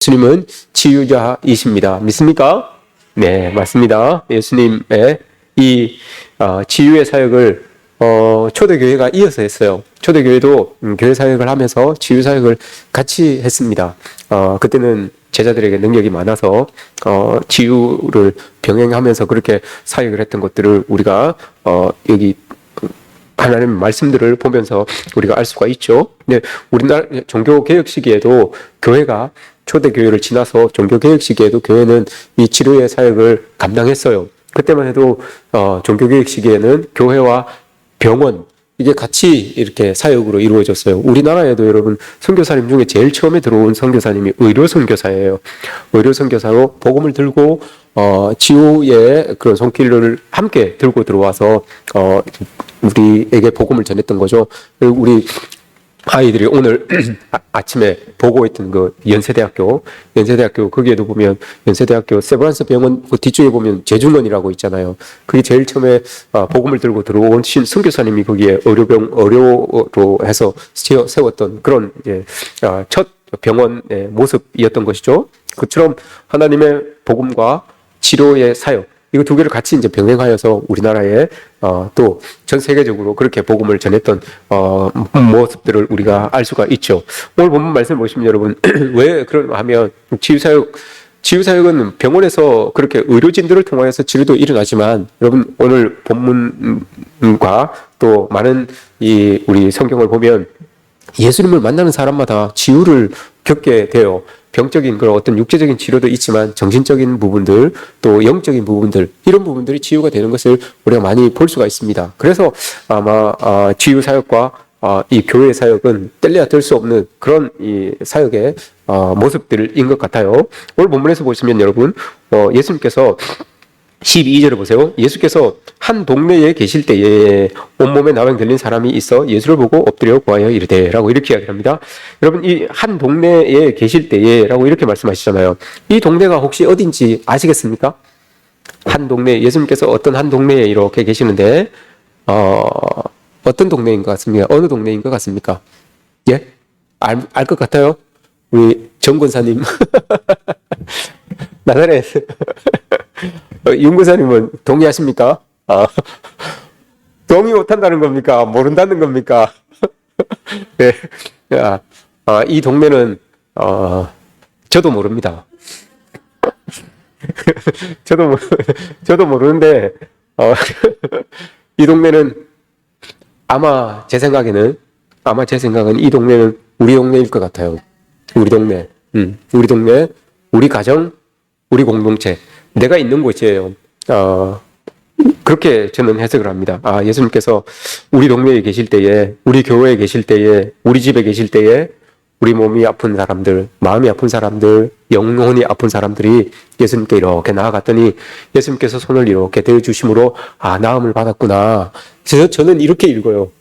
예수님은 치유자이십니다. 믿습니까? 네, 맞습니다. 예수님의 이 치유의 사역을 초대교회가 이어서 했어요. 초대교회도 교회 사역을 하면서 치유 사역을 같이 했습니다. 그때는 제자들에게 능력이 많아서 치유를 병행하면서 그렇게 사역을 했던 것들을 우리가 여기 하나님의 말씀들을 보면서 우리가 알 수가 있죠. 근데 우리나라 종교개혁 시기에도 교회가 초대교회를 지나서 종교개혁 시기에도 교회는 이 치료의 사역을 감당했어요. 그때만 해도 종교개혁 시기에는 교회와 병원 이게 같이 이렇게 사역으로 이루어졌어요. 우리나라에도 여러분 선교사님 중에 제일 처음에 들어온 선교사님이 의료선교사예요. 의료선교사로 복음을 들고 치유의 그런 손길을 함께 들고 들어와서 우리에게 복음을 전했던 거죠. 우리 아이들이 오늘 아침에 보고 있던 그 연세대학교 거기에도 보면 연세대학교 세브란스 병원 그 뒤쪽에 보면 재중원이라고 있잖아요. 그게 제일 처음에 복음을 들고 들어온 선교사님이 거기에 의료로 해서 세웠던 그런 이제 첫 병원의 모습이었던 것이죠. 그처럼 하나님의 복음과 치료의 사역 이거 두 개를 같이 이제 병행하여서 우리나라에 또 전 세계적으로 그렇게 복음을 전했던 모습들을 우리가 알 수가 있죠. 오늘 본문 말씀 보시면 여러분 왜 그러냐 하면 치유사역은 병원에서 그렇게 의료진들을 통하여서 치료도 일어나지만 여러분 오늘 본문과 또 많은 우리 성경을 보면 예수님을 만나는 사람마다 치유를 겪게 돼요. 병적인 그런 어떤 육체적인 치료도 있지만 정신적인 부분들 또 영적인 부분들 이런 부분들이 치유가 되는 것을 우리가 많이 볼 수가 있습니다. 그래서 아마 치유 사역과 이 교회 사역은 뗄래야 뗄 수 없는 그런 이 사역의 모습들인 것 같아요. 오늘 본문에서 보시면 여러분 예수님께서 12절을 보세요. 예수께서 한 동네에 계실 때에 온몸에 나병 들린 사람이 있어 예수를 보고 엎드려 구하여 이르되 라고 이렇게 이야기합니다. 여러분 이 한 동네에 계실 때에 라고 이렇게 말씀하시잖아요. 이 동네가 혹시 어딘지 아시겠습니까? 한 동네, 예수님께서 어떤 한 동네에 이렇게 계시는데 어떤 동네인 것 같습니까? 어느 동네인 것 같습니까? 예? 알 것 같아요? 우리 정권사님 나사렛 윤고사님은 동의하십니까? 동의 못한다는 겁니까? 모른다는 겁니까? 네. 이 동네는 저도 모릅니다. 저도 모르는데 이 동네는 아마 제 생각은 이 동네는 우리 동네일 것 같아요. 우리 동네, 우리 가정, 우리 공동체, 내가 있는 곳이에요. 그렇게 저는 해석을 합니다. 예수님께서 우리 동네에 계실 때에, 우리 교회에 계실 때에, 우리 집에 계실 때에 우리 몸이 아픈 사람들, 마음이 아픈 사람들, 영혼이 아픈 사람들이 예수님께 이렇게 나아갔더니 예수님께서 손을 이렇게 대어주심으로 나음을 받았구나. 저는 이렇게 읽어요.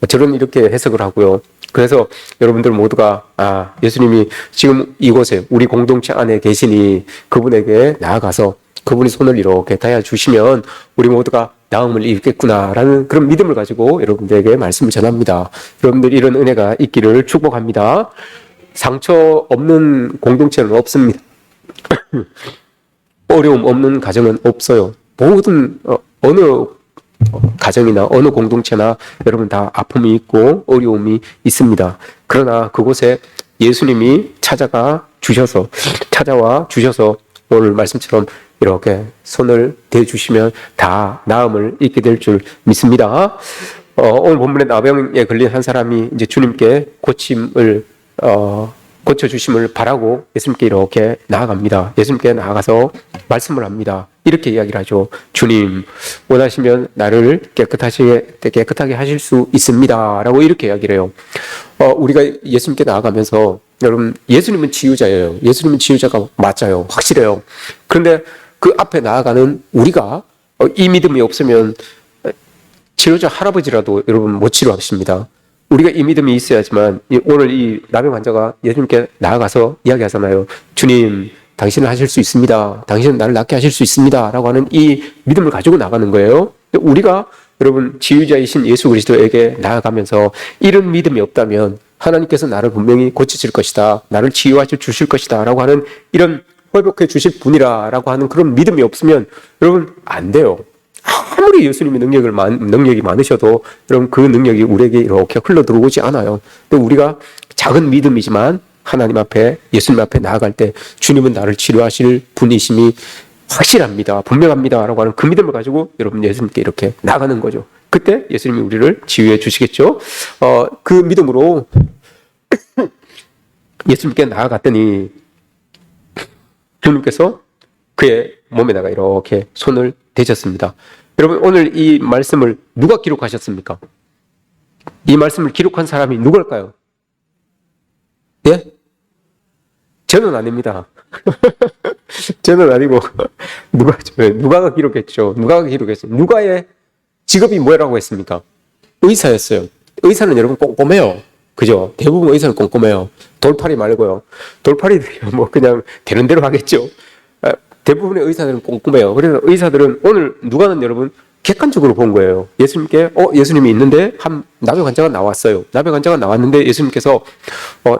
저는 이렇게 해석을 하고요. 그래서 여러분들 모두가 예수님이 지금 이곳에 우리 공동체 안에 계시니 그분에게 나아가서 그분이 손을 이렇게 닿아주시면 우리 모두가 나음을 입겠구나라는 그런 믿음을 가지고 여러분들에게 말씀을 전합니다. 여러분들 이런 은혜가 있기를 축복합니다. 상처 없는 공동체는 없습니다. 어려움 없는 가정은 없어요. 모든 어느 가정이나 어느 공동체나 여러분 다 아픔이 있고 어려움이 있습니다. 그러나 그곳에 예수님이 찾아와 주셔서 오늘 말씀처럼 이렇게 손을 대주시면 다 나음을 입게 될 줄 믿습니다. 오늘 본문에 나병에 걸린 한 사람이 이제 주님께 고쳐주심을 바라고 예수님께 이렇게 나아갑니다. 예수님께 나아가서 말씀을 합니다. 이렇게 이야기를 하죠. 주님, 원하시면 나를 깨끗하게 하실 수 있습니다. 라고 이렇게 이야기를 해요. 우리가 예수님께 나아가면서 여러분, 예수님은 치유자예요. 예수님은 치유자가 맞아요. 확실해요. 그런데 그 앞에 나아가는 우리가 이 믿음이 없으면 치료자 할아버지라도 여러분 못 치료하십니다. 우리가 이 믿음이 있어야지만 오늘 이 나병 환자가 예수님께 나아가서 이야기하잖아요. 주님, 당신은 하실 수 있습니다. 당신은 나를 낫게 하실 수 있습니다. 라고 하는 이 믿음을 가지고 나가는 거예요. 우리가 여러분 치유자이신 예수 그리스도에게 나아가면서 이런 믿음이 없다면 하나님께서 나를 분명히 고치실 것이다. 나를 치유하실 주실 것이다. 라고 하는 이런 회복해 주실 분이라 라고 하는 그런 믿음이 없으면 여러분 안 돼요. 아무리 예수님의 능력이 많으셔도 여러분 그 능력이 우리에게 이렇게 흘러 들어오지 않아요. 근데 우리가 작은 믿음이지만 하나님 앞에 예수님 앞에 나아갈 때 주님은 나를 치료하실 분이심이 확실합니다. 분명합니다. 라고 하는 그 믿음을 가지고 여러분 예수님께 이렇게 나가는 거죠. 그때 예수님이 우리를 치유해 주시겠죠. 그 믿음으로 예수님께 나아갔더니 주님께서 그의 몸에다가 이렇게 손을 대셨습니다. 여러분 오늘 이 말씀을 누가 기록하셨습니까? 이 말씀을 기록한 사람이 누굴까요? 예? 저는 아닙니다. 저는 아니고 누가가 기록했죠. 누가가 기록했어요. 누가의 직업이 뭐라고 했습니까? 의사였어요. 의사는 여러분 꼼꼼해요. 그죠? 대부분 의사는 꼼꼼해요. 돌팔이 말고요. 돌팔이들이 뭐 그냥 되는 대로 하겠죠. 대부분의 의사들은 꼼꼼해요. 그래서 의사들은 오늘 누가는 여러분 객관적으로 본 거예요. 예수님께 예수님이 있는데 한 나병 환자가 나왔어요. 나병 환자가 나왔는데 예수님께서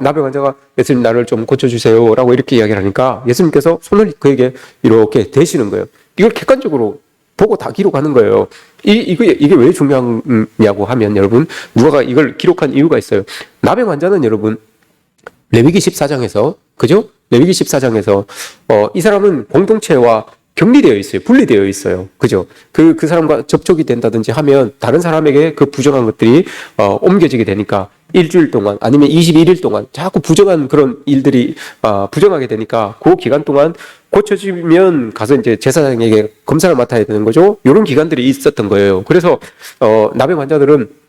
나병 환자가 예수님 나를 좀 고쳐주세요 라고 이렇게 이야기를 하니까 예수님께서 손을 그에게 이렇게 대시는 거예요. 이걸 객관적으로 보고 다 기록하는 거예요. 이게 왜 중요하냐고 하면 여러분 누가가 이걸 기록한 이유가 있어요. 나병 환자는 여러분 레위기 14장에서 그죠? 레위기 14장에서 이 사람은 공동체와 격리되어 있어요. 분리되어 있어요. 그죠? 그 사람과 접촉이 된다든지 하면 다른 사람에게 그 부정한 것들이 옮겨지게 되니까 일주일 동안 아니면 21일 동안 자꾸 부정한 그런 일들이 부정하게 되니까 그 기간 동안 고쳐지면 가서 이제 제사장에게 검사를 맡아야 되는 거죠. 이런 기간들이 있었던 거예요. 그래서 나병 환자들은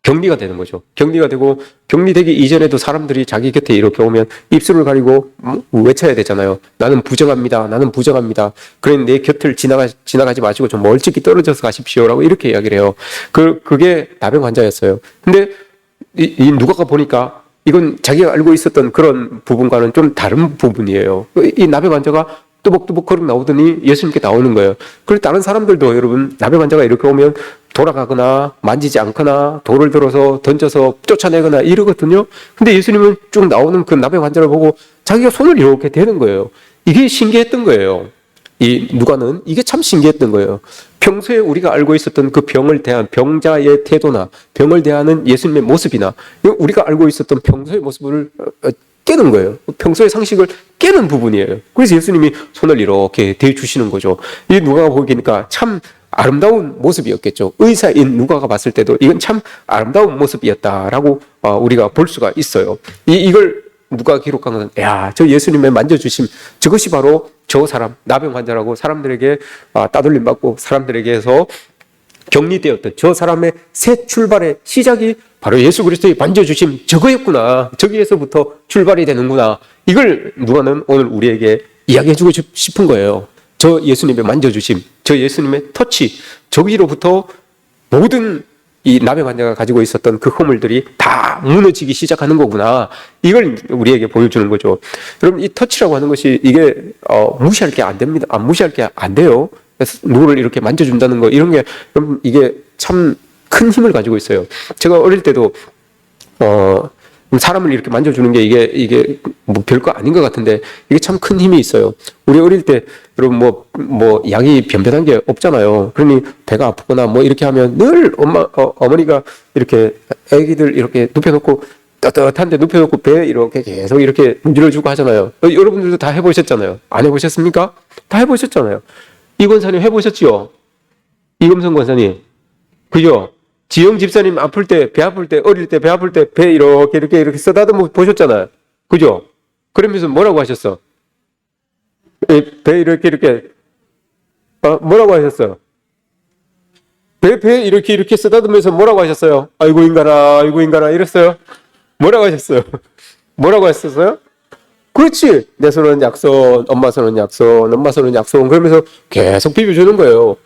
격리가 되는 거죠. 격리가 되고 격리되기 이전에도 사람들이 자기 곁에 이렇게 오면 입술을 가리고 외쳐야 되잖아요. 나는 부정합니다. 나는 부정합니다. 그러니 내 곁을 지나가지 마시고 좀 멀찍이 떨어져서 가십시오라고 이렇게 이야기를 해요. 그게 나병 환자였어요. 근데 이 누가가 보니까 이건 자기가 알고 있었던 그런 부분과는 좀 다른 부분이에요. 이 나병 환자가 뚜벅뚜벅 걸어 나오더니 예수님께 나오는 거예요. 그리고 다른 사람들도 여러분 나병 환자가 이렇게 오면 돌아가거나 만지지 않거나 돌을 들어서 던져서 쫓아내거나 이러거든요. 근데 예수님은 쭉 나오는 그 나병 환자를 보고 자기가 손을 이렇게 대는 거예요. 이게 신기했던 거예요. 이 누가는 이게 참 신기했던 거예요. 평소에 우리가 알고 있었던 그 병을 대한 병자의 태도나 병을 대하는 예수님의 모습이나 우리가 알고 있었던 평소의 모습을 깨는 거예요. 평소의 상식을 깨는 부분이에요. 그래서 예수님이 손을 이렇게 대주시는 거죠. 이 누가가 보기니까 참 아름다운 모습이었겠죠. 의사인 누가가 봤을 때도 이건 참 아름다운 모습이었다라고 우리가 볼 수가 있어요. 이걸 누가 기록한 것은 저 예수님의 만져주심 저것이 바로 저 사람 나병 환자라고 사람들에게 따돌림 받고 사람들에게서 격리되었던 저 사람의 새 출발의 시작이 바로 예수 그리스도의 만져주심 저거였구나. 저기에서부터 출발이 되는구나. 이걸 누가는 오늘 우리에게 이야기해주고 싶은 거예요. 저 예수님의 만져주심, 저 예수님의 터치, 저기로부터 모든 이 나병 환자가 가지고 있었던 그 허물들이 다 무너지기 시작하는 거구나. 이걸 우리에게 보여주는 거죠. 여러분 이 터치라고 하는 것이 이게 무시할 게 안 됩니다. 무시할 게 안 돼요. 누구를 이렇게 만져준다는 거 이런 게 여러분 이게 참 큰 힘을 가지고 있어요. 제가 어릴 때도 사람을 이렇게 만져주는 게 이게 뭐 별거 아닌 것 같은데 이게 참 큰 힘이 있어요. 우리 어릴 때 여러분 뭐 약이 변변한 게 없잖아요. 그러니 배가 아프거나 뭐 이렇게 하면 늘 어머니가 이렇게 애기들 이렇게 눕혀놓고 따뜻한데 눕혀놓고 배에 이렇게 계속 이렇게 문질러 주고 하잖아요. 여러분들도 다 해보셨잖아요. 안 해보셨습니까? 다 해보셨잖아요. 이 권사님 해보셨지요? 이금성 권사님. 그죠? 지영 집사님 아플 때, 배 아플 때, 어릴 때 배 아플 때 배 이렇게 쓰다듬어 보셨잖아요. 그죠? 그러면서 뭐라고 하셨어? 배 이렇게 뭐라고 하셨어요? 배 이렇게 쓰다듬으면서 뭐라고 하셨어요? 아이고 인간아 이랬어요? 뭐라고 하셨어요? 뭐라고 했었어요? 그렇지. 내 손은 약손, 엄마 손은 약손, 엄마 손은 약손 그러면서 계속 비벼주는 거예요.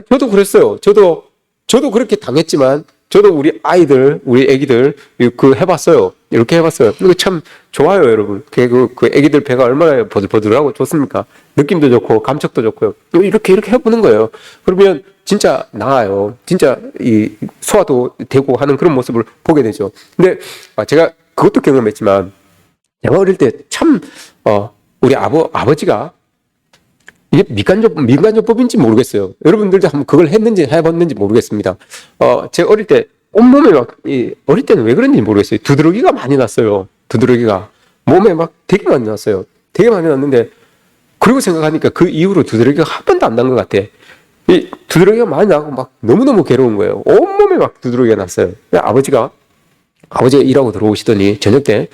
저도 그랬어요. 저도 그렇게 당했지만 저도 우리 아이들, 우리 애기들 해봤어요. 이렇게 해봤어요. 이거 참 좋아요, 여러분. 그 애기들 배가 얼마나 버들버들하고 좋습니까? 느낌도 좋고 감촉도 좋고요. 이렇게 해보는 거예요. 그러면 진짜 나아요. 진짜 이 소화도 되고 하는 그런 모습을 보게 되죠. 근데 제가 그것도 경험했지만 제가 어릴 때 참 우리 아버지가 이게 민간요법인지 모르겠어요. 여러분들도 한번 그걸 했는지 해봤는지 모르겠습니다. 제가 어릴 때 온몸에 어릴 때는 왜 그런지 모르겠어요. 두드러기가 많이 났어요. 두드러기가 몸에 막 되게 많이 났어요. 되게 많이 났는데 그리고 생각하니까 그 이후로 두드러기가 한 번도 안 난 것 같아. 이 두드러기가 많이 나고 막 너무너무 괴로운 거예요. 온몸에 막 두드러기가 났어요. 아버지가 일하고 들어오시더니 저녁 때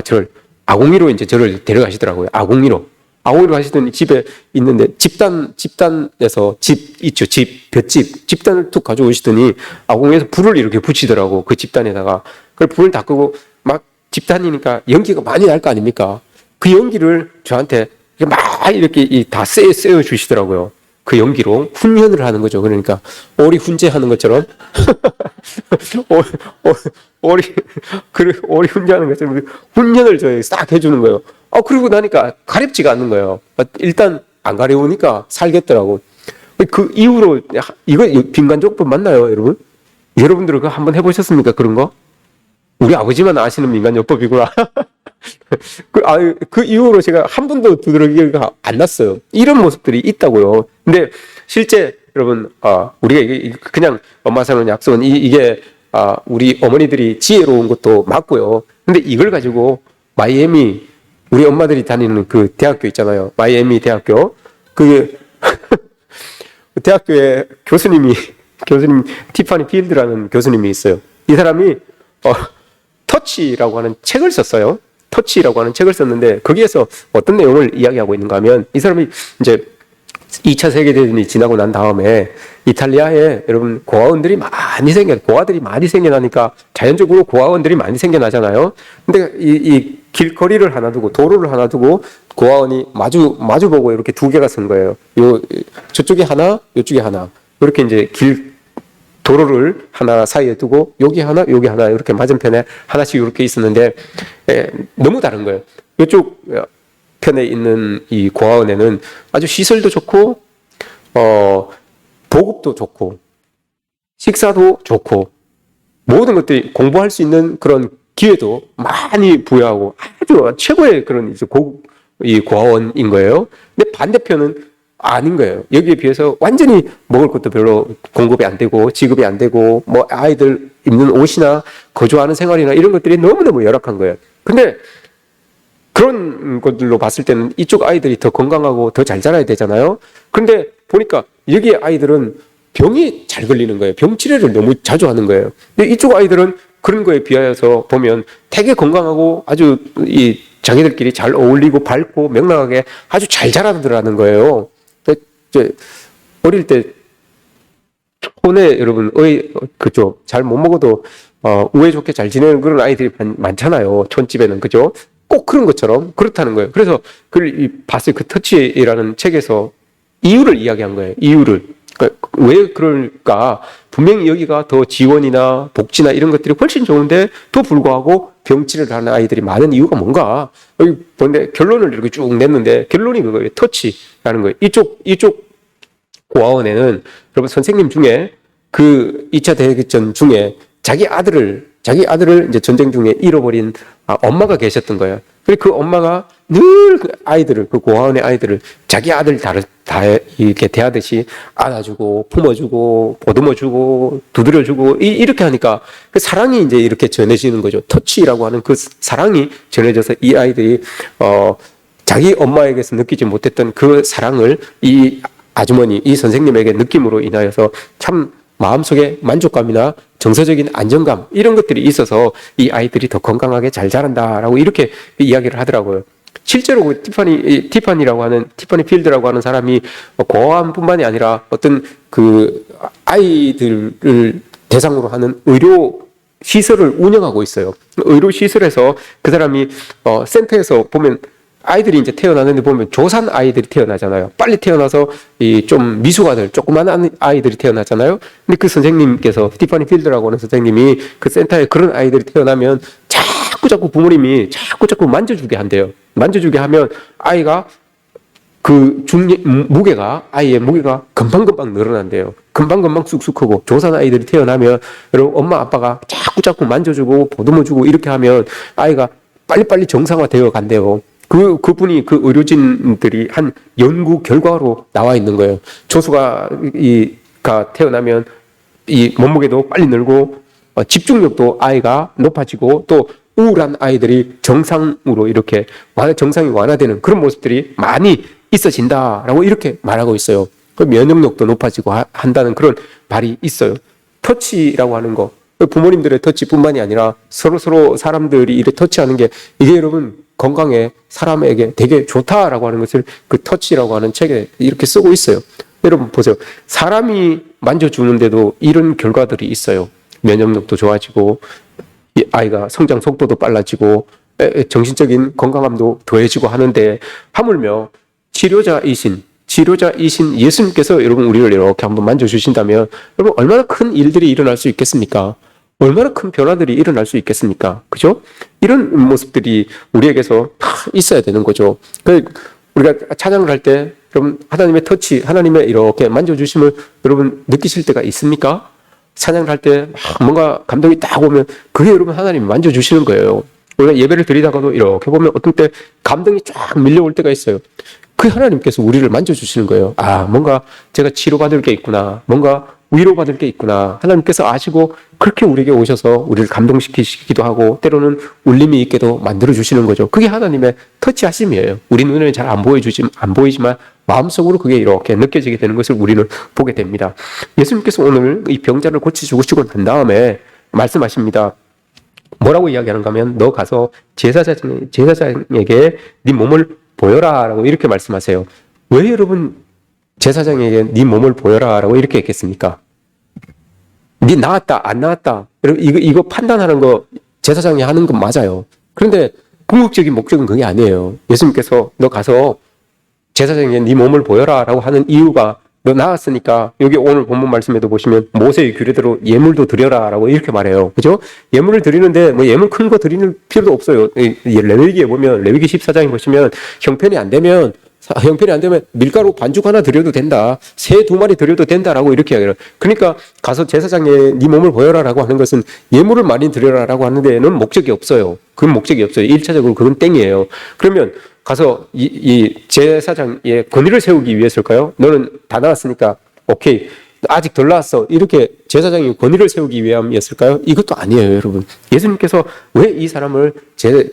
저를 아궁이로 이제 저를 데려가시더라고요. 아궁이로 가시더니 집에 있는데 집단에서 집 있죠. 볏집 집단을 툭 가져오시더니 아궁이에서 불을 이렇게 붙이더라고. 그 집단에다가. 그걸 불을 다 끄고 막 집단이니까 연기가 많이 날 거 아닙니까? 그 연기를 저한테 막 이렇게 다 쐬어 주시더라고요. 그 연기로 훈련을 하는 거죠. 그러니까 오리 훈제하는 것처럼 오리 훈제하는 것처럼 훈련을 저희 싹 해주는 거예요. 그러고 나니까 가렵지가 않는 거예요. 일단 안 가려우니까 살겠더라고. 그 이후로 이거 빈간요법 맞나요, 여러분? 여러분들은 그거 한번 해보셨습니까? 그런 거? 우리 아버지만 아시는 민간요법이구나. 그 이후로 제가 한 번도 두드러기가 안 났어요. 이런 모습들이 있다고요. 근데 실제 여러분, 우리가 그냥 엄마 사는 약속은 이게 우리 어머니들이 지혜로운 것도 맞고요. 근데 이걸 가지고 마이애미 우리 엄마들이 다니는 그 대학교 있잖아요. 마이애미 대학교. 그 대학교에 교수님 티파니 필드라는 교수님이 있어요. 이 사람이 터치라고 하는 책을 썼어요. 터치라고 하는 책을 썼는데 거기에서 어떤 내용을 이야기하고 있는가 하면 이 사람이 이제 2차 세계대전이 지나고 난 다음에 이탈리아에 여러분 고아들이 많이 생겨나니까 자연적으로 고아원들이 많이 생겨나잖아요. 근데 이 길거리를 하나 두고 도로를 하나 두고 고아원이 마주보고 이렇게 두 개가 선 거예요. 저쪽에 하나, 이쪽에 하나. 이렇게 이제 도로를 하나 사이에 두고 여기 하나 이렇게 맞은편에 하나씩 이렇게 있었는데 너무 다른 거예요. 이쪽 편에 있는 이 고아원에는 아주 시설도 좋고 보급도 좋고 식사도 좋고 모든 것들이 공부할 수 있는 그런 기회도 많이 부여하고 아주 최고의 그런 이제 고급 이 고아원인 거예요. 근데 반대편은 아닌 거예요. 여기에 비해서 완전히 먹을 것도 별로 공급이 안 되고 지급이 안 되고 뭐 아이들 입는 옷이나 거주하는 생활이나 이런 것들이 너무너무 열악한 거예요. 근데 그런 것들로 봤을 때는 이쪽 아이들이 더 건강하고 더 잘 자라야 되잖아요. 그런데 보니까 여기 아이들은 병이 잘 걸리는 거예요. 병 치료를 너무 자주 하는 거예요. 근데 이쪽 아이들은 그런 거에 비하여서 보면 되게 건강하고 아주 자기들끼리 잘 어울리고 밝고 명랑하게 아주 잘 자라더라는 거예요. 어릴 때 촌에 여러분 그죠? 잘 못 먹어도 우애 좋게 잘 지내는 그런 아이들이 많잖아요. 촌집에는 그죠? 꼭 그런 것처럼 그렇다는 거예요. 그래서 그걸 봤어요. 그 터치라는 책에서 이유를 이야기한 거예요. 이유를. 그러니까 왜 그럴까? 분명히 여기가 더 지원이나 복지나 이런 것들이 훨씬 좋은데 또 불구하고 병치를 하는 아이들이 많은 이유가 뭔가? 여기 보는데 결론을 이렇게 쭉 냈는데 결론이 그거예요. 터치라는 거예요. 이쪽 고아원에는 여러분 선생님 중에 그 2차 대전 중에 자기 아들을 이제 전쟁 중에 잃어버린 엄마가 계셨던 거예요. 그리고 그 엄마가 늘 그 아이들을, 그 고아원의 아이들을 자기 아들 다 이렇게 대하듯이 안아주고, 품어주고, 보듬어주고, 두드려주고, 이렇게 하니까 그 사랑이 이제 이렇게 전해지는 거죠. 터치라고 하는 그 사랑이 전해져서 이 아이들이, 자기 엄마에게서 느끼지 못했던 그 사랑을 이 아주머니, 이 선생님에게 느낌으로 인하여서 참 마음속에 만족감이나 정서적인 안정감 이런 것들이 있어서 이 아이들이 더 건강하게 잘 자란다라고 이렇게 이야기를 하더라고요. 실제로 그 티파니 필드라고 하는 사람이 고아원뿐만이 아니라 어떤 그 아이들을 대상으로 하는 의료 시설을 운영하고 있어요. 의료 시설에서 그 사람이 센터에서 보면 아이들이 이제 태어나는데 보면 조산 아이들이 태어나잖아요. 빨리 태어나서 좀 미숙아들, 조그만 아이들이 태어나잖아요. 근데 그 선생님께서 티파니 필드라고 하는 선생님이 그 센터에 그런 아이들이 태어나면 자꾸 부모님이 자꾸 만져주게 한대요. 만져주게 하면 아이가 아이의 무게가 금방금방 늘어난대요. 금방금방 쑥쑥 크고, 조산 아이들이 태어나면 여러분 엄마 아빠가 자꾸 만져주고 보듬어주고 이렇게 하면 아이가 빨리빨리 정상화되어 간대요. 그분이 그 의료진들이 한 연구 결과로 나와 있는 거예요. 조수가 태어나면 이 몸무게도 빨리 늘고 집중력도 아이가 높아지고 또 우울한 아이들이 정상으로 이렇게 정상이 완화되는 그런 모습들이 많이 있어진다라고 이렇게 말하고 있어요. 그 면역력도 높아지고 한다는 그런 말이 있어요. 터치라고 하는 거, 부모님들의 터치뿐만이 아니라 서로 사람들이 이렇게 터치하는 게 이게 여러분 건강에 사람에게 되게 좋다라고 하는 것을 그 터치라고 하는 책에 이렇게 쓰고 있어요. 여러분 보세요. 사람이 만져주는데도 이런 결과들이 있어요. 면역력도 좋아지고 이 아이가 성장 속도도 빨라지고 정신적인 건강함도 더해지고 하는데 하물며 치료자이신 예수님께서 여러분 우리를 이렇게 한번 만져주신다면 여러분 얼마나 큰 일들이 일어날 수 있겠습니까? 얼마나 큰 변화들이 일어날 수 있겠습니까? 그죠? 이런 모습들이 우리에게서 다 있어야 되는 거죠. 우리가 찬양을 할 때 여러분 하나님의 터치, 하나님의 이렇게 만져주심을 여러분 느끼실 때가 있습니까? 찬양을 할 때 뭔가 감동이 딱 오면 그게 여러분 하나님이 만져주시는 거예요. 우리가 예배를 드리다가도 이렇게 보면 어떤 때 감동이 쫙 밀려올 때가 있어요. 그 하나님께서 우리를 만져주시는 거예요. 뭔가 제가 치료받을 게 있구나. 뭔가 위로받을 게 있구나. 하나님께서 아시고 그렇게 우리에게 오셔서 우리를 감동시키기도 하고 때로는 울림이 있게도 만들어주시는 거죠. 그게 하나님의 터치하심이에요. 우리 눈에는 잘 안 보이지만 마음속으로 그게 이렇게 느껴지게 되는 것을 우리는 보게 됩니다. 예수님께서 오늘 이 병자를 고치시고 난 다음에 말씀하십니다. 뭐라고 이야기하는가 하면 너 가서 제사장에게 네 몸을 보여라 라고 이렇게 말씀하세요. 왜 여러분 제사장에게 네 몸을 보여라 라고 이렇게 했겠습니까? 네 나았다 안 나았다 여러분 이거 판단하는 거 제사장이 하는 건 맞아요. 그런데 궁극적인 목적은 그게 아니에요. 예수님께서 너 가서 제사장에게 네 몸을 보여라 라고 하는 이유가 너 나았으니까 여기 오늘 본문 말씀에도 보시면 모세의 규례대로 예물도 드려라 라고 이렇게 말해요. 그죠? 예물을 드리는데 뭐 예물 큰 거 드리는 필요도 없어요. 레위기에 보면 레위기 14장에 보시면 형편이 안 되면 밀가루 반죽 하나 드려도 된다. 새 2마리 드려도 된다라고 이렇게 이야기해요. 그러니까 가서 제사장에 네 몸을 보여라라고 하는 것은 예물을 많이 드려라라고 하는 데는 목적이 없어요. 그건 목적이 없어요. 1차적으로 그건 땡이에요. 그러면 가서 이 제사장의 권위를 세우기 위해서일까요? 너는 다 나왔으니까 오케이. 아직 덜 나왔어. 이렇게 제사장의 권위를 세우기 위함이었을까요? 이것도 아니에요, 여러분. 예수님께서 왜 이 사람을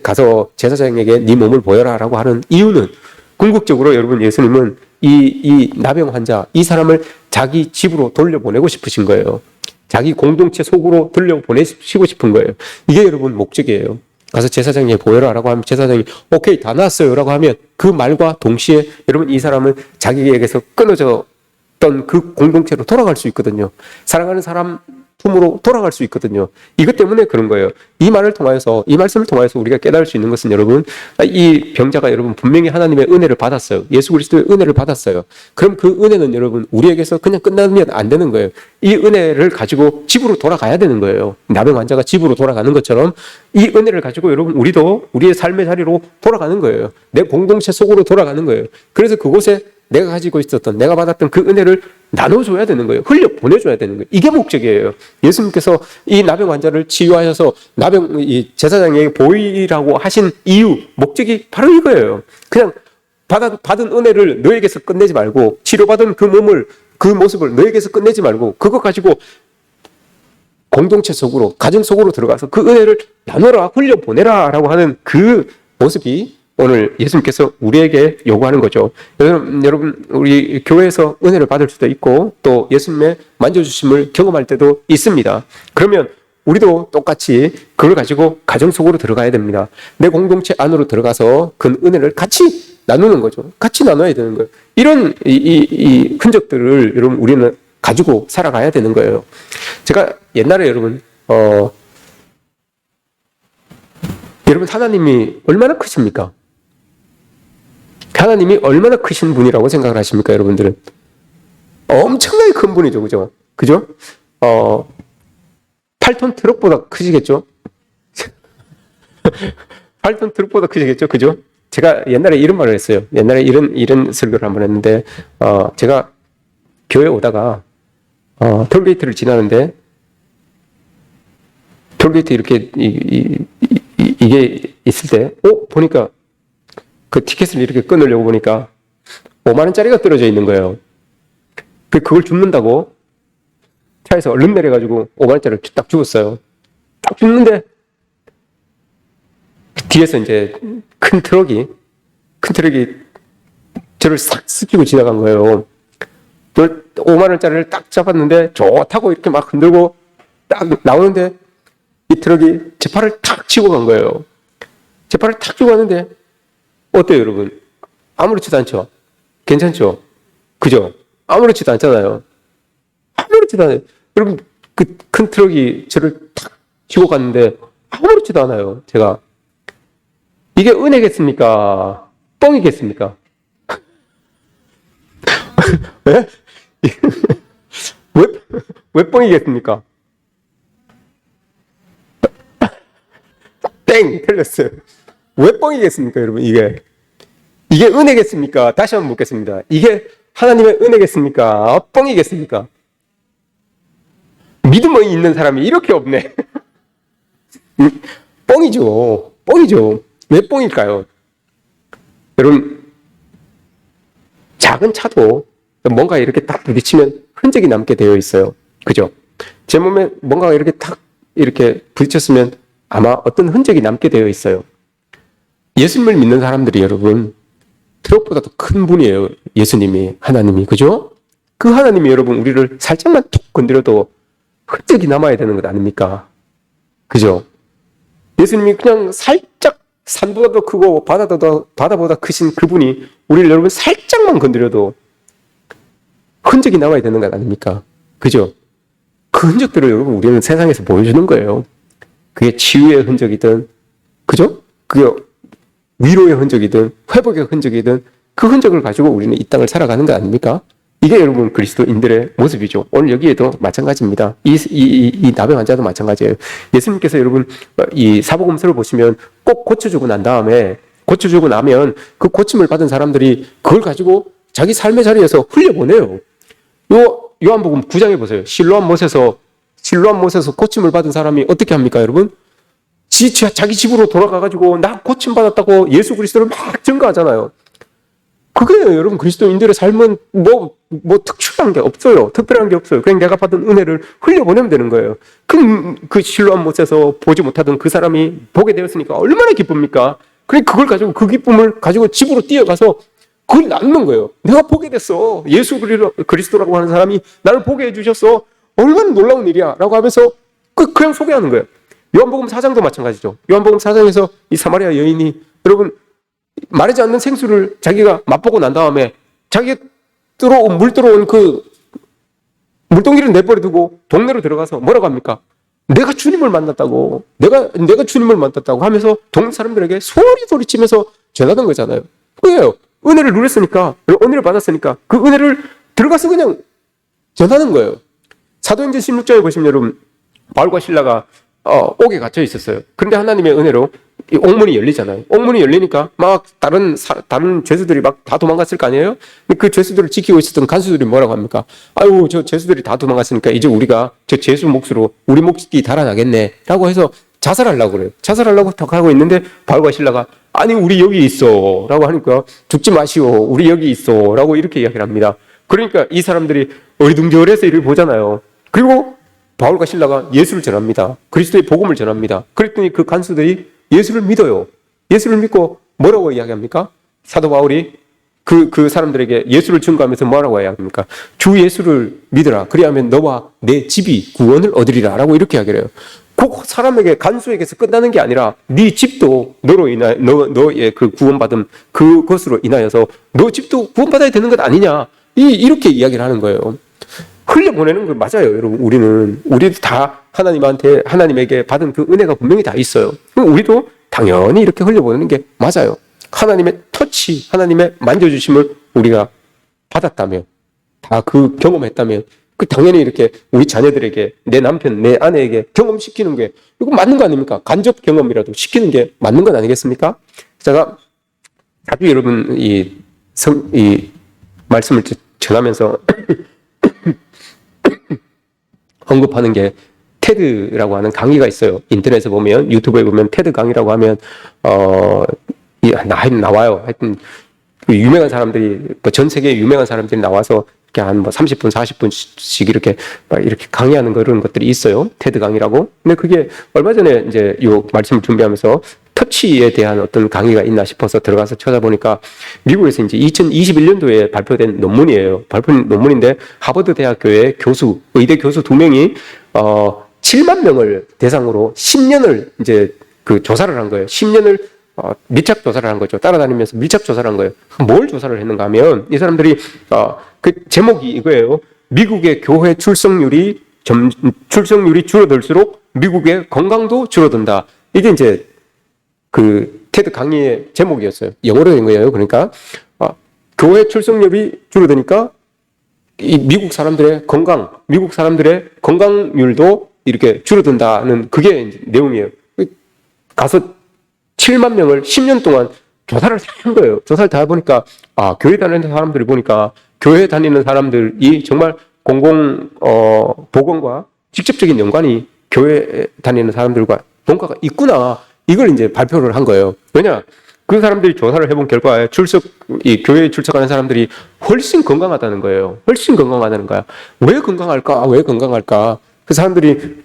가서 제사장에게 네 몸을 보여라라고 하는 이유는 궁극적으로 여러분 예수님은 이 나병 환자, 이 사람을 자기 집으로 돌려보내고 싶으신 거예요. 자기 공동체 속으로 돌려보내시고 싶은 거예요. 이게 여러분 목적이에요. 가서 제사장에게 보여라라고 하면 제사장이 오케이 다 나왔어요 라고 하면 그 말과 동시에 여러분 이 사람은 자기에게서 끊어졌던 그 공동체로 돌아갈 수 있거든요. 사랑하는 사람 품으로 돌아갈 수 있거든요. 이것 때문에 그런 거예요. 이 말씀을 통하여서 우리가 깨달을 수 있는 것은 여러분, 이 병자가 여러분 분명히 하나님의 은혜를 받았어요. 예수 그리스도의 은혜를 받았어요. 그럼 그 은혜는 여러분 우리에게서 그냥 끝나면 안 되는 거예요. 이 은혜를 가지고 집으로 돌아가야 되는 거예요. 나병 환자가 집으로 돌아가는 것처럼 이 은혜를 가지고 여러분 우리도 우리의 삶의 자리로 돌아가는 거예요. 내 공동체 속으로 돌아가는 거예요. 그래서 그곳에 내가 가지고 있었던, 내가 받았던 그 은혜를 나눠줘야 되는 거예요. 흘려 보내줘야 되는 거예요. 이게 목적이에요. 예수님께서 이 나병 환자를 치유하셔서 이 제사장에게 보이라고 하신 이유, 목적이 바로 이거예요. 그냥 받은 은혜를 너에게서 끝내지 말고, 치료받은 그 모습을 너에게서 끝내지 말고, 그거 가지고 공동체 속으로, 가정 속으로 들어가서 그 은혜를 나눠라, 흘려 보내라 라고 하는 그 모습이 오늘 예수님께서 우리에게 요구하는 거죠. 여러분 우리 교회에서 은혜를 받을 수도 있고 또 예수님의 만져주심을 경험할 때도 있습니다. 그러면 우리도 똑같이 그걸 가지고 가정 속으로 들어가야 됩니다. 내 공동체 안으로 들어가서 그 은혜를 같이 나누는 거죠. 같이 나눠야 되는 거예요. 이런 이 흔적들을 여러분 우리는 가지고 살아가야 되는 거예요. 제가 옛날에 여러분 하나님이 얼마나 크십니까? 하나님이 얼마나 크신 분이라고 생각을 하십니까, 여러분들은? 엄청나게 큰 분이죠, 그죠? 그죠? 8톤 트럭보다 크시겠죠? 8톤 트럭보다 크시겠죠, 그죠? 제가 옛날에 이런 말을 했어요. 옛날에 이런 설교를 한번 했는데, 제가 교회 오다가, 톨게이트를 지나는데 톨게이트 이렇게 이게 있을 때 보니까 그 티켓을 이렇게 끊으려고 보니까 5만 원짜리가 떨어져 있는 거예요. 그걸 줍는다고 차에서 얼른 내려가지고 5만 원짜리를 딱 주었어요. 딱 줍는데 뒤에서 이제 큰 트럭이 저를 싹 스치고 지나간 거예요. 5만 원짜리를 딱 잡았는데 좋다고 이렇게 막 흔들고 딱 나오는데 이 트럭이 제 팔을 탁 치고 간 거예요. 제 팔을 탁 치고 갔는데 어때요, 여러분? 아무렇지도 않죠? 괜찮죠? 그죠? 아무렇지도 않잖아요. 아무렇지도 않아요. 여러분, 그 큰 트럭이 저를 탁 치고 갔는데 아무렇지도 않아요, 제가. 이게 은혜겠습니까? 뻥이겠습니까? 왜? 왜 뻥이겠습니까? 땡! 틀렸어요. 왜 뻥이겠습니까, 여러분, 이게 은혜겠습니까? 다시 한번 묻겠습니다. 이게 하나님의 은혜겠습니까? 뻥이겠습니까? 믿음이 있는 사람이 이렇게 없네. 뻥이죠. 왜 뻥일까요? 여러분, 작은 차도 뭔가 이렇게 딱 부딪히면 흔적이 남게 되어 있어요. 그죠? 제 몸에 뭔가 이렇게 탁 이렇게 부딪혔으면 아마 어떤 흔적이 남게 되어 있어요. 예수님을 믿는 사람들이 여러분, 트럭보다 더 큰 분이에요. 예수님이, 하나님이. 그죠? 그 하나님이 여러분, 우리를 살짝만 톡 건드려도 흔적이 남아야 되는 것 아닙니까? 그죠? 예수님이 그냥 살짝 산보다 더 크고 바다보다 크신 그분이 우리를 여러분 살짝만 건드려도 흔적이 남아야 되는 것 아닙니까? 그죠? 그 흔적들을 여러분 우리는 세상에서 보여주는 거예요. 그게 치유의 흔적이든, 그죠? 그게 위로의 흔적이든, 회복의 흔적이든, 그 흔적을 가지고 우리는 이 땅을 살아가는 거 아닙니까? 이게 여러분 그리스도인들의 모습이죠. 오늘 여기에도 마찬가지입니다. 이 나병 환자도 마찬가지예요. 예수님께서 여러분 이 사복음서를 보시면 꼭 고쳐주고 나면 그 고침을 받은 사람들이 그걸 가지고 자기 삶의 자리에서 흘려보내요. 요한복음 9장에 보세요. 실로암 못에서 고침을 받은 사람이 어떻게 합니까, 여러분? 자기 집으로 돌아가가지고 나 고침 받았다고 예수 그리스도를 막 증거하잖아요. 그거예요, 여러분. 그리스도인들의 삶은 특별한 게 없어요. 그냥 내가 받은 은혜를 흘려보내면 되는 거예요. 그 실로암 못에서 보지 못하던 그 사람이 보게 되었으니까 얼마나 기쁩니까? 그걸 가지고 그 기쁨을 가지고 집으로 뛰어가서 그걸 나누는 거예요. 내가 보게 됐어. 예수 그리스도라고 하는 사람이 나를 보게 해주셨어. 얼마나 놀라운 일이야. 라고 하면서 그냥 소개하는 거예요. 요한복음 4장도 마찬가지죠. 요한복음 4장에서 이 사마리아 여인이 여러분 마르지 않는 생수를 자기가 맛보고 난 다음에 자기가 물 들어온 그 물동이를 내버려 두고 동네로 들어가서 뭐라고 합니까? 내가 주님을 만났다고 하면서 동네 사람들에게 소리치면서 전하던 거잖아요. 그래요. 은혜를 누렸으니까, 은혜를 받았으니까 그 은혜를 들어가서 그냥 전하는 거예요. 사도행전 16장에 보시면 여러분 바울과 실라가 옥에 갇혀 있었어요. 그런데 하나님의 은혜로 이 옥문이 열리잖아요. 옥문이 열리니까 막 다른 죄수들이 막 다 도망갔을 거 아니에요? 그 죄수들을 지키고 있었던 간수들이 뭐라고 합니까? 아유, 저 죄수들이 다 도망갔으니까 이제 우리가 저 죄수 몫으로 우리 몫이 달아나겠네. 라고 해서 자살하려고 그래요. 자살하려고 탁 하고 있는데 바울과 실라가 아니, 우리 여기 있어. 라고 하니까 죽지 마시오. 우리 여기 있어. 라고 이렇게 이야기를 합니다. 그러니까 이 사람들이 어리둥절해서 이를 보잖아요. 그리고 바울과 실라가 예수를 전합니다. 그리스도의 복음을 전합니다. 그랬더니 그 간수들이 예수를 믿어요. 예수를 믿고 뭐라고 이야기합니까? 사도 바울이 그 사람들에게 예수를 증거하면서 뭐라고 이야기합니까? 주 예수를 믿으라. 그리하면 너와 내 집이 구원을 얻으리라. 라고 이렇게 이야기를 해요. 그 사람에게, 간수에게서 끝나는 게 아니라 네 집도 너의 그 구원받은 그것으로 인하여서 너 집도 구원받아야 되는 것 아니냐. 이렇게 이야기를 하는 거예요. 흘려보내는 거 맞아요, 여러분. 우리도 다 하나님에게 받은 그 은혜가 분명히 다 있어요. 우리도 당연히 이렇게 흘려보내는 게 맞아요. 하나님의 터치, 하나님의 만져주심을 우리가 받았다면, 다 그 경험했다면, 당연히 이렇게 우리 자녀들에게, 내 남편, 내 아내에게 경험시키는 게, 이거 맞는 거 아닙니까? 간접 경험이라도 시키는 게 맞는 건 아니겠습니까? 제가 자주 여러분, 이 말씀을 전하면서, 언급하는 게 테드라고 하는 강의가 있어요. 인터넷에 보면, 유튜브에 보면 테드 강의라고 하면 나와요. 하여튼 유명한 사람들이, 전 세계 유명한 사람들이 나와서 이렇게 한 30분, 40분씩 이렇게 강의하는 그런 것들이 있어요. 테드 강의라고. 근데 그게 얼마 전에 이제 요 말씀을 준비하면서 터치에 대한 어떤 강의가 있나 싶어서 들어가서 찾아보니까 미국에서 이제 2021년도에 발표된 논문이에요. 발표된 논문인데 하버드 대학교의 교수, 의대 교수 2명이 7만 명을 대상으로 10년을 이제 그 조사를 한 거예요. 10년을 밀착 조사를 한 거죠. 따라다니면서 밀착 조사를 한 거예요. 뭘 조사를 했는가 하면 이 사람들이 그 제목이 이거예요. 미국의 교회 출석률이 줄어들수록 미국의 건강도 줄어든다. 이게 이제 그 테드 강의의 제목이었어요. 영어로 된 거예요. 그러니까 교회 출석률이 줄어드니까 이 미국 사람들의 건강률도 이렇게 줄어든다는 그게 이제 내용이에요. 가서 7만 명을 10년 동안 조사를 다 한 거예요. 조사를 다 해보니까 교회 다니는 사람들이 보니까 교회 다니는 사람들이 정말 보건과 직접적인 연관이 교회 다니는 사람들과 뭔가가 있구나. 이걸 이제 발표를 한 거예요. 왜냐? 그 사람들이 조사를 해본 결과에 교회에 출석하는 사람들이 훨씬 건강하다는 거예요. 훨씬 건강하다는 거야. 왜 건강할까? 그 사람들이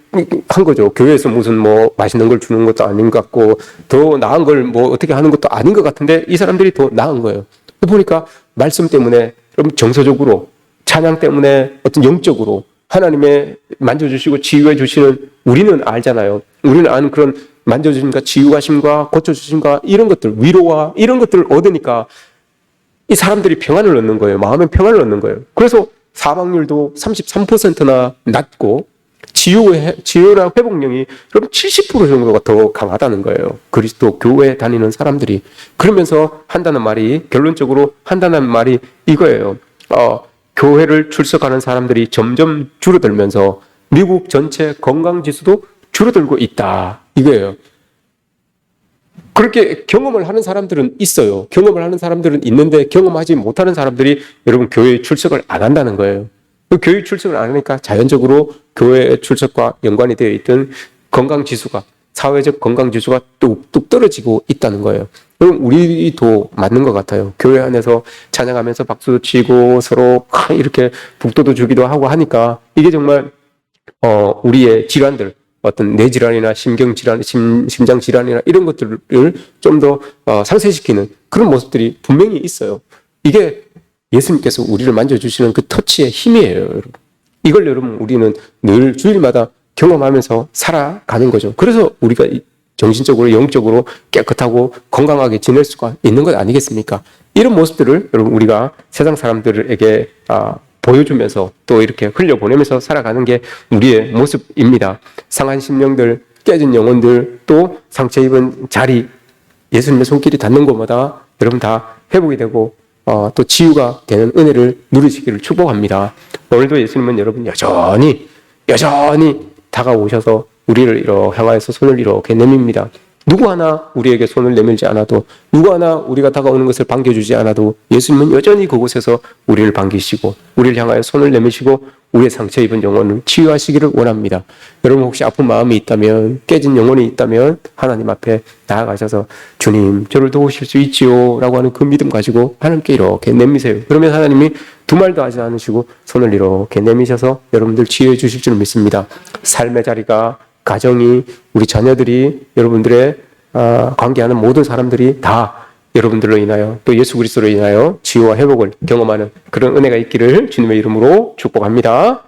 한 거죠. 교회에서 무슨 맛있는 걸 주는 것도 아닌 것 같고, 더 나은 걸 어떻게 하는 것도 아닌 것 같은데, 이 사람들이 더 나은 거예요. 보니까 말씀 때문에, 그럼 정서적으로, 찬양 때문에 어떤 영적으로, 하나님의 만져주시고 치유해 주시는 우리는 알잖아요. 우리는 아는 그런 만져주심과 치유하심과 고쳐주심과 이런 것들, 위로와 이런 것들을 얻으니까 이 사람들이 평안을 얻는 거예요. 마음의 평안을 얻는 거예요. 그래서 사망률도 33%나 낮고 치유나 회복력이 그럼 70% 정도가 더 강하다는 거예요. 그리스도 교회 다니는 사람들이. 그러면서 결론적으로 한다는 말이 이거예요. 교회를 출석하는 사람들이 점점 줄어들면서 미국 전체 건강지수도 줄어들고 있다. 이거예요. 그렇게 경험을 하는 사람들은 있어요. 경험을 하는 사람들은 있는데 경험하지 못하는 사람들이 여러분 교회에 출석을 안 한다는 거예요. 그 교회 출석을 안 하니까 자연적으로 교회 출석과 연관이 되어 있던 사회적 건강지수가 뚝뚝 떨어지고 있다는 거예요. 그럼 우리도 맞는 것 같아요. 교회 안에서 찬양하면서 박수도 치고 서로 이렇게 북돋워 주기도 하고 하니까 이게 정말 우리의 질환들, 어떤 뇌질환이나 심경질환, 심장질환이나 이런 것들을 좀 더 상쇄시키는 그런 모습들이 분명히 있어요. 이게 예수님께서 우리를 만져주시는 그 터치의 힘이에요, 여러분. 이걸 여러분 우리는 늘 주일마다 경험하면서 살아가는 거죠. 그래서 우리가 정신적으로 영적으로 깨끗하고 건강하게 지낼 수가 있는 것 아니겠습니까? 이런 모습들을 여러분 우리가 세상 사람들에게 보여주면서 또 이렇게 흘려보내면서 살아가는 게 우리의 모습입니다. 상한 심령들, 깨진 영혼들, 또 상처 입은 자리, 예수님의 손길이 닿는 곳마다 여러분 다 회복이 되고 또 치유가 되는 은혜를 누리시기를 축복합니다. 오늘도 예수님은 여러분 여전히 다가오셔서 우리를 향하여서 손을 이렇게 내밉니다. 누구 하나 우리에게 손을 내밀지 않아도, 누구 하나 우리가 다가오는 것을 반겨주지 않아도 예수님은 여전히 그곳에서 우리를 반기시고 우리를 향하여 손을 내미시고 우리의 상처 입은 영혼을 치유하시기를 원합니다. 여러분 혹시 아픈 마음이 있다면, 깨진 영혼이 있다면 하나님 앞에 나아가셔서 주님 저를 도우실 수 있지요 라고 하는 그 믿음 가지고 하나님께 이렇게 내미세요. 그러면 하나님이 두 말도 하지 않으시고 손을 이렇게 내미셔서 여러분들 치유해 주실 줄 믿습니다. 삶의 자리가, 가정이, 우리 자녀들이, 여러분들의 관계하는 모든 사람들이 다 여러분들로 인하여 또 예수 그리스도로 인하여 치유와 회복을 경험하는 그런 은혜가 있기를 주님의 이름으로 축복합니다.